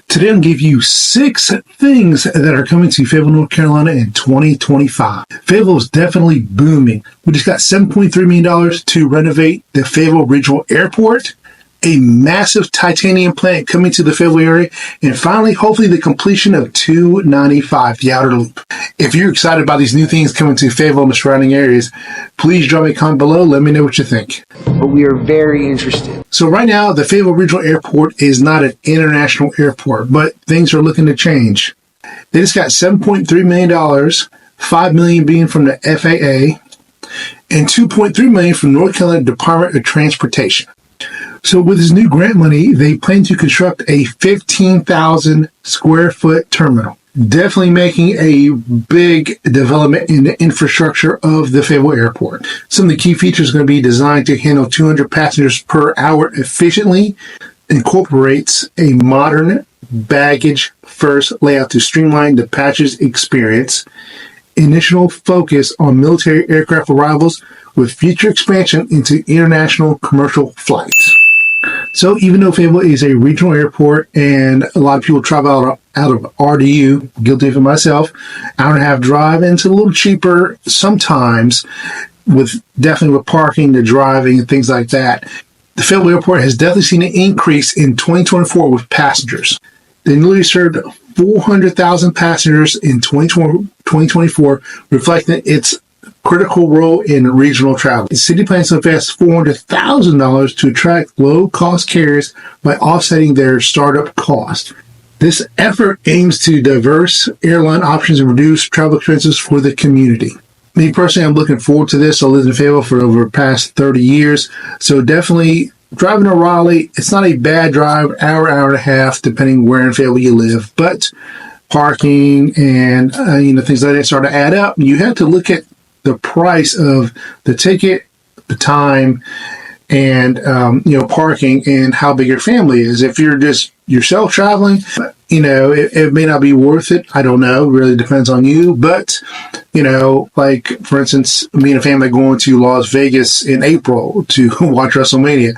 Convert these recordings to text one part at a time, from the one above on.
Today I'll give you 6 things that are coming to Fayetteville, North Carolina in 2025. Fayetteville is definitely booming. We just got $7.3 million to renovate the Fayetteville Regional Airport, a massive titanium plant coming to the Fayetteville area, and finally, hopefully, the completion of 295, the outer loop. If you're excited about these new things coming to Fayetteville and the surrounding areas, please drop me a comment below. Let me know what you think. But we are very interested. So right now, the Fayetteville Regional Airport is not an international airport, but things are looking to change. They just got $7.3 million, $5 million being from the FAA, and $2.3 million from North Carolina Department of Transportation. So with this new grant money, they plan to construct a 15,000 square foot terminal. Definitely making a big development in the infrastructure of the Fayetteville Airport. Some of the key features are going to be designed to handle 200 passengers per hour efficiently, incorporates a modern baggage first layout to streamline the passengers experience, initial focus on military aircraft arrivals with future expansion into international commercial flights. So even though Fayetteville is a regional airport and a lot of people travel out of RDU, guilty of it myself, hour and a half drive, and it's a little cheaper sometimes definitely with parking, the driving, and things like that. The Fayetteville Airport has definitely seen an increase in 2024 with passengers. They nearly served 400,000 passengers in 2024, reflecting its critical role in regional travel. The city plans to invest $400,000 to attract low-cost carriers by offsetting their startup cost. This effort aims to diverse airline options and reduce travel expenses for the community. Me personally, I'm looking forward to this. I lived in Fayetteville for over the past 30 years, so definitely driving to Raleigh, it's not a bad drive, hour and a half, depending where in Fayetteville you live, but parking and things like that start to add up. You have to look at the price of the ticket, the time, and parking, and how big your family is. If you're just yourself traveling, it may not be worth it. I don't know. It really depends on you. But like for instance, me and a family going to Las Vegas in April to watch WrestleMania.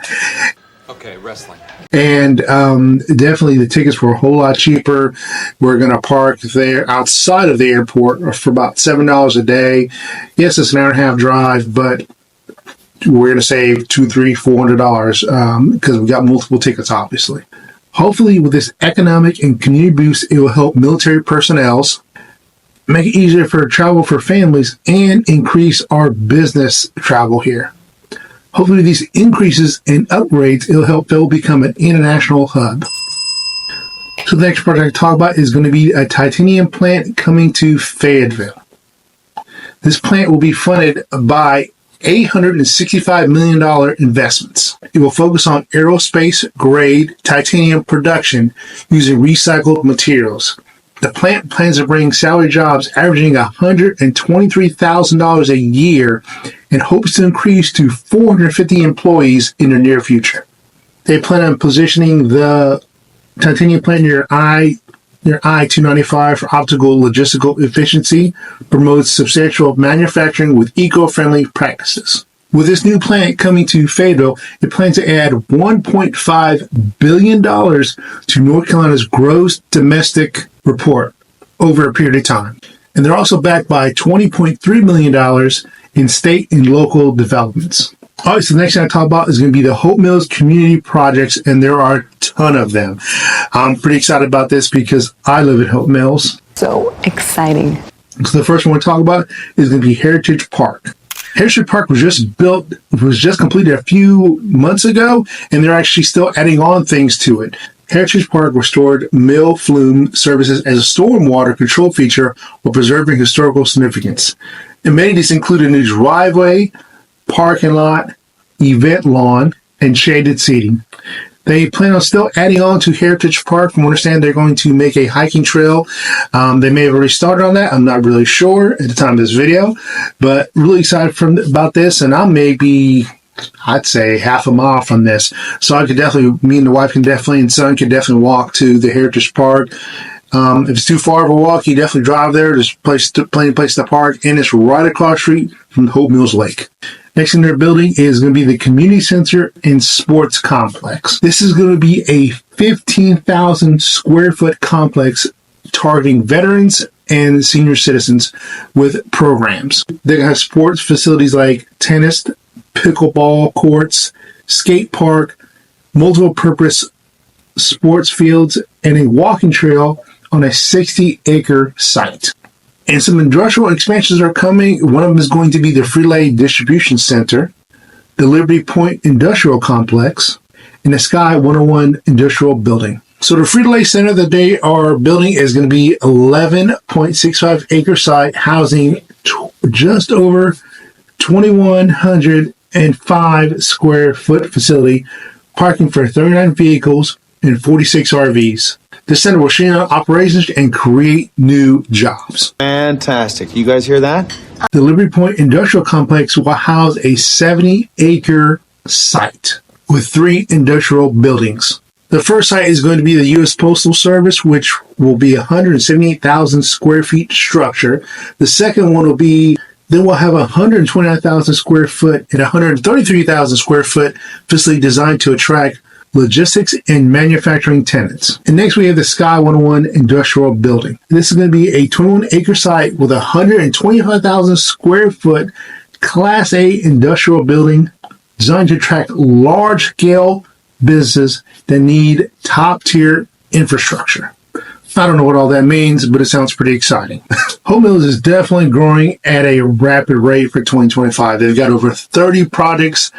Okay, wrestling. And definitely the tickets were a whole lot cheaper. We're going to park there outside of the airport for about $7 a day. Yes, it's an hour and a half drive, but we're going to save $200, $300, $400 because we got multiple tickets, obviously. Hopefully, with this economic and community boost, it will help military personnel, make it easier for travel for families, and increase our business travel here. Hopefully, these increases and upgrades, it'll help Fayetteville become an international hub. So the next project I talk about is going to be a titanium plant coming to Fayetteville. This plant will be funded by $865 million investments. It will focus on aerospace-grade titanium production using recycled materials. The plant plans to bring salary jobs averaging $123,000 a year and hopes to increase to 450 employees in the near future. They plan on positioning the titanium plant near I-295 for optical logistical efficiency, promotes substantial manufacturing with eco-friendly practices. With this new plant coming to Fayetteville, it plans to add $1.5 billion to North Carolina's gross domestic report over a period of time. And they're also backed by $20.3 million in state and local developments. All right, so the next thing I talk about is going to be the Hope Mills community projects, and there are a ton of them. I'm pretty excited about this because I live at Hope Mills. So exciting. So the first one we'll talk about is going to be Heritage Park. Heritage Park was just completed a few months ago, and they're actually still adding on things to it. Heritage Park restored mill flume services as a stormwater control feature while preserving historical significance. Amenities include a new driveway, parking lot, event lawn, and shaded seating. They plan on still adding on to Heritage Park. From what I understand, they're going to make a hiking trail. They may have already started on that. I'm not really sure at the time of this video, but really excited about this. And I'm maybe, I'd say, half a mile from this. So I could definitely, me and the wife and son could definitely walk to the Heritage Park. If it's too far of a walk, you definitely drive there. There's plenty of place to park, and it's right across the street from Hope Mills Lake. Next in their building is going to be the Community Center and Sports Complex. This is going to be a 15,000 square foot complex targeting veterans and senior citizens with programs. They're going to have sports facilities like tennis, pickleball courts, skate park, multiple purpose sports fields, and a walking trail on a 60-acre site. And some industrial expansions are coming. One of them is going to be the Frito-Lay Distribution Center, the Liberty Point Industrial Complex, and the Sky 101 Industrial Building. So the Frito-Lay Center that they are building is going to be 11.65 acre site housing just over 2,105 square foot facility, parking for 39 vehicles and 46 RVs. The center will streamline operations and create new jobs. Fantastic. You guys hear that? The Liberty Point Industrial Complex will house a 70-acre site with 3 industrial buildings. The first site is going to be the U.S. Postal Service, which will be 178,000 square feet structure. The second one will be, then we'll have 129,000 square foot and 133,000 square foot facility designed to attract logistics and manufacturing tenants. And next we have the Sky 101 Industrial Building. This is going to be a 21-acre site with 125,000 square foot Class A industrial building designed to attract large-scale businesses that need top-tier infrastructure. I don't know what all that means, but it sounds pretty exciting. Hope Mills is definitely growing at a rapid rate for 2025. They've got over 30 projects,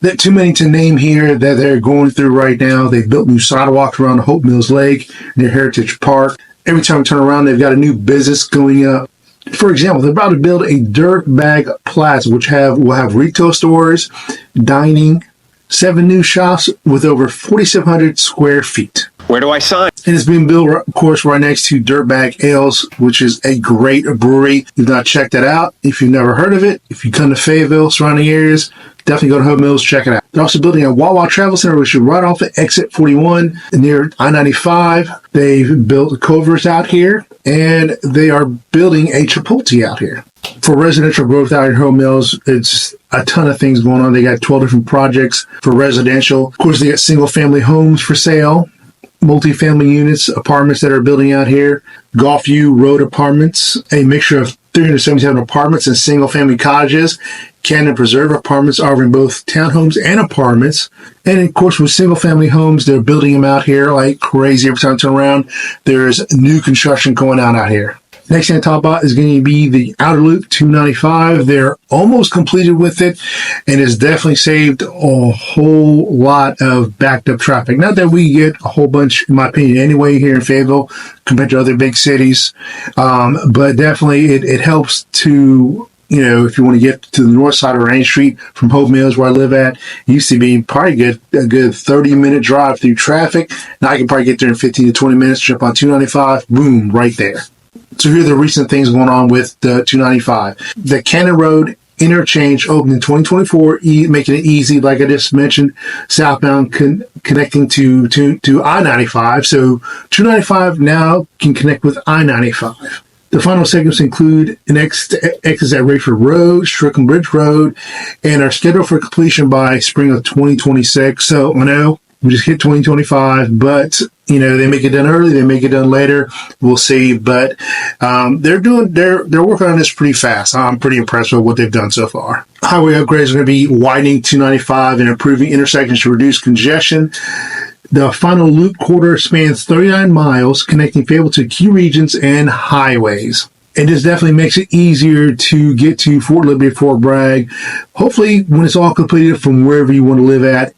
that too many to name here, that they're going through right now. They've built new sidewalks around Hope Mills Lake near Heritage Park. Every time we turn around, they've got a new business going up. For example, they're about to build a dirt bag plaza, which will have retail stores, dining, 7 new shops with over 4,700 square feet. Where do I sign? And it's being built, of course, right next to Dirtbag Ales, which is a great brewery. If you've not checked it out, if you've never heard of it, if you come to Fayetteville, surrounding areas, definitely go to Hope Mills, check it out. They're also building a Wawa Travel Center, which is right off of Exit 41 near I-95. They've built Culver's out here, and they are building a Chipotle out here. For residential growth out in Hope Mills, it's a ton of things going on. They got 12 different projects for residential. Of course, they got single-family homes for sale, multifamily units, apartments that are building out here, Gulfview Road apartments, a mixture of 377 apartments and single-family cottages, Cannon Preserve apartments offering both townhomes and apartments. And of course, with single-family homes, they're building them out here like crazy. Every time I turn around, there's new construction going on out here. Next thing to talk about is going to be the Outer Loop 295. They're almost completed with it, and it's definitely saved a whole lot of backed up traffic. Not that we get a whole bunch, in my opinion, anyway, here in Fayetteville compared to other big cities, but definitely it helps to, if you want to get to the north side of Rain Street from Hope Mills, where I live at, it used to be probably a good 30-minute drive through traffic. Now I can probably get there in 15 to 20 minutes, jump on 295, boom, right there. So here are the recent things going on with the 295. The Cannon Road interchange opened in 2024, making it easy, like I just mentioned, southbound connecting to I-95. So 295 now can connect with I-95. The final segments include an exit at Raeford Road, Strickland Bridge Road, and are scheduled for completion by spring of 2026. So I know we just hit 2025, but they make it done early, they make it done later. We'll see, but they're working on this pretty fast. I'm pretty impressed with what they've done so far. Highway upgrades are going to be widening 295 and improving intersections to reduce congestion. The final loop quarter spans 39 miles, connecting Fayetteville to key regions and highways. And this definitely makes it easier to get to Fort Liberty, Fort Bragg. Hopefully, when it's all completed, from wherever you want to live at,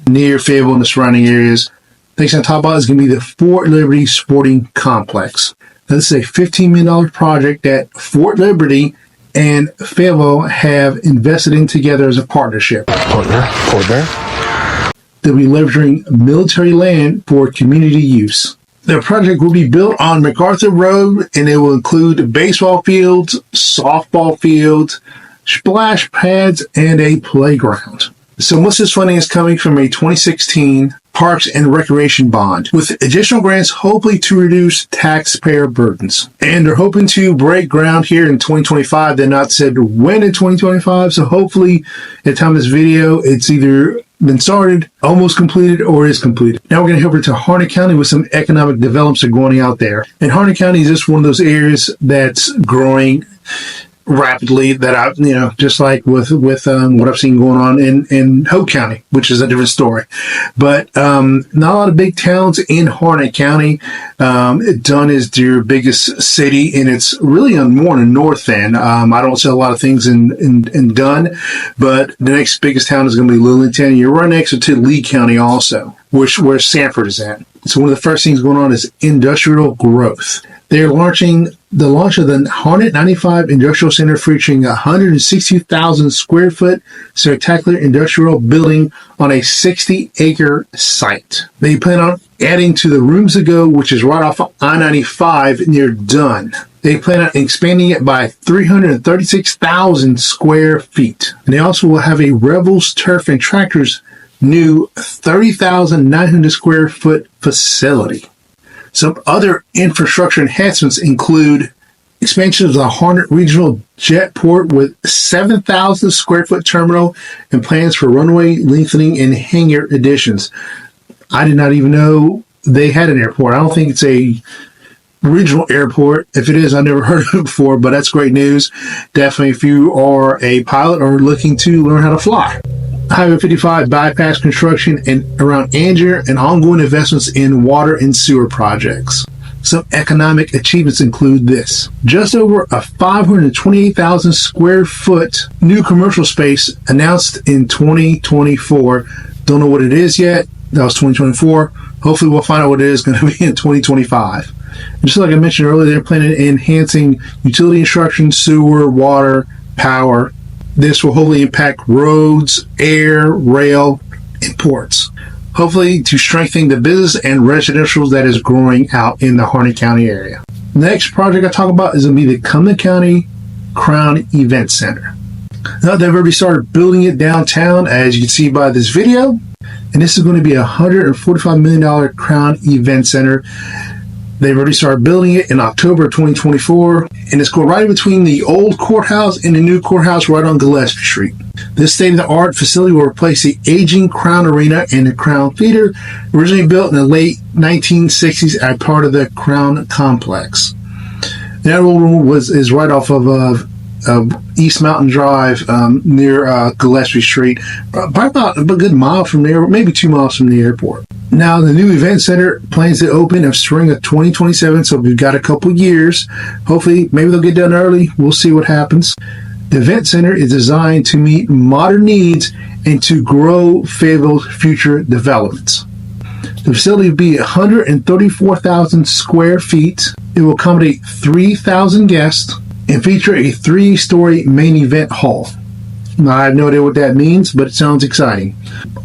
near Fayetteville and the surrounding areas. Next on top of it is going to be the Fort Liberty Sporting Complex. Now, this is a $15 million project that Fort Liberty and Fayetteville have invested in together as a partnership. Partner. They'll be leveraging military land for community use. The project will be built on MacArthur Road, and it will include baseball fields, softball fields, splash pads, and a playground. So most of this funding is coming from a 2016 Parks and Recreation Bond, with additional grants hopefully to reduce taxpayer burdens. And they're hoping to break ground here in 2025. They're not said when in 2025, so hopefully at the time of this video, it's either been started, almost completed, or is completed. Now we're going to head over to Harnett County with some economic developments that are going out there. And Harnett County is just one of those areas that's growing rapidly, that I, just like with what I've seen going on in Hope County, which is a different story. But not a lot of big towns in Harnett County. Dunn is their biggest city, and it's really more on the north end. I don't see a lot of things in Dunn, but the next biggest town is going to be Lillington. You're right next to Lee County also, where Sanford is at. So one of the first things going on is industrial growth. They're launching the launch of the Harnett 95 Industrial Center, featuring a 160,000 square foot spectacular industrial building on a 60-acre site. They plan on adding to the Rooms to Go, which is right off of I-95 near Dunn. They plan on expanding it by 336,000 square feet. And they also will have a Rebels Turf and Tractors new 30,900 square foot facility. Some other infrastructure enhancements include expansion of the Harnett Regional Jetport with 7,000 square foot terminal and plans for runway lengthening and hangar additions. I did not even know they had an airport. I don't think it's a regional airport. If it is, I've never heard of it before, but that's great news. Definitely if you are a pilot or looking to learn how to fly. Highway 55 bypass construction and around Angier, and ongoing investments in water and sewer projects. Some economic achievements include this: just over a 528,000 square foot new commercial space announced in 2024. Don't know what it is yet. That was 2024. Hopefully we'll find out what it is going to be in 2025. And just like I mentioned earlier, they're planning on enhancing utility instruction, sewer, water, power. This will hopefully impact roads, air, rail, and ports. Hopefully to strengthen the business and residential that is growing out in the Harnett County area. Next project I talk about is going to be the Cumberland County Crown Event Center. Now they've already started building it downtown, as you can see by this video. And this is going to be a $145 million Crown Event Center. They've already started building it in October 2024, and it's going right in between the old courthouse and the new courthouse right on Gillespie Street. This state-of-the-art facility will replace the aging Crown Arena and the Crown Theater, originally built in the late 1960s as part of the Crown Complex. That old room is right off of East Mountain Drive near Gillespie Street, probably about a good mile from there, maybe 2 miles from the airport. Now, the new event center plans to open in spring of 2027, so we've got a couple years. Hopefully, maybe they'll get done early. We'll see what happens. The event center is designed to meet modern needs and to grow Fayetteville's future developments. The facility will be 134,000 square feet. It will accommodate 3,000 guests and feature a 3-story main event hall. Now, I have no idea what that means, but it sounds exciting.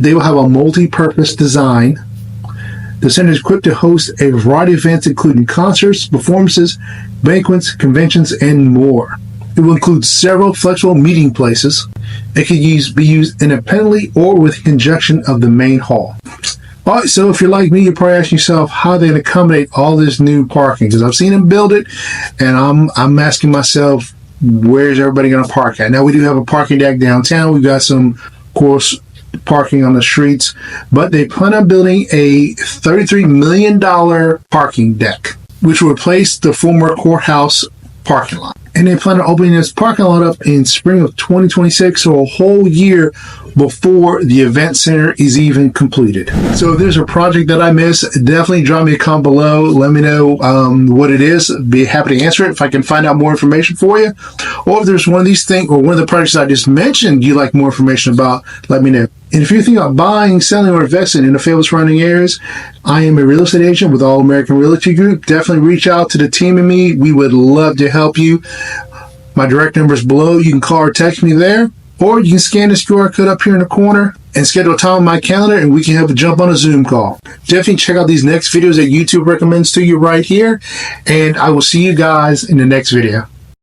They will have a multi-purpose design. The center is equipped to host a variety of events, including concerts, performances, banquets, conventions, and more. It will include several flexible meeting places. It can be used independently or with conjunction of the main hall. All right, so if you're like me, you're probably asking yourself how they're going to accommodate all this new parking, because I've seen them build it, and I'm asking myself, where's everybody going to park at? Now, we do have a parking deck downtown. We've got some, of course, parking on the streets, but they plan on building a $33 million parking deck, which will replace the former courthouse parking lot. And they plan on opening this parking lot up in spring of 2026, so a whole year before the event center is even completed. So if there's a project that I missed, definitely drop me a comment below. Let me know what it is. Be happy to answer it if I can find out more information for you. Or if there's one of these things or one of the projects I just mentioned you'd like more information about, let me know. And if you're thinking about buying, selling, or investing in the Fayetteville surrounding areas, I am a real estate agent with All American Realty Group. Definitely reach out to the team and me. We would love to help you. My direct number is below. You can call or text me there. Or you can scan this QR code up here in the corner and schedule a time on my calendar, and we can have a jump on a Zoom call. Definitely check out these next videos that YouTube recommends to you right here. And I will see you guys in the next video.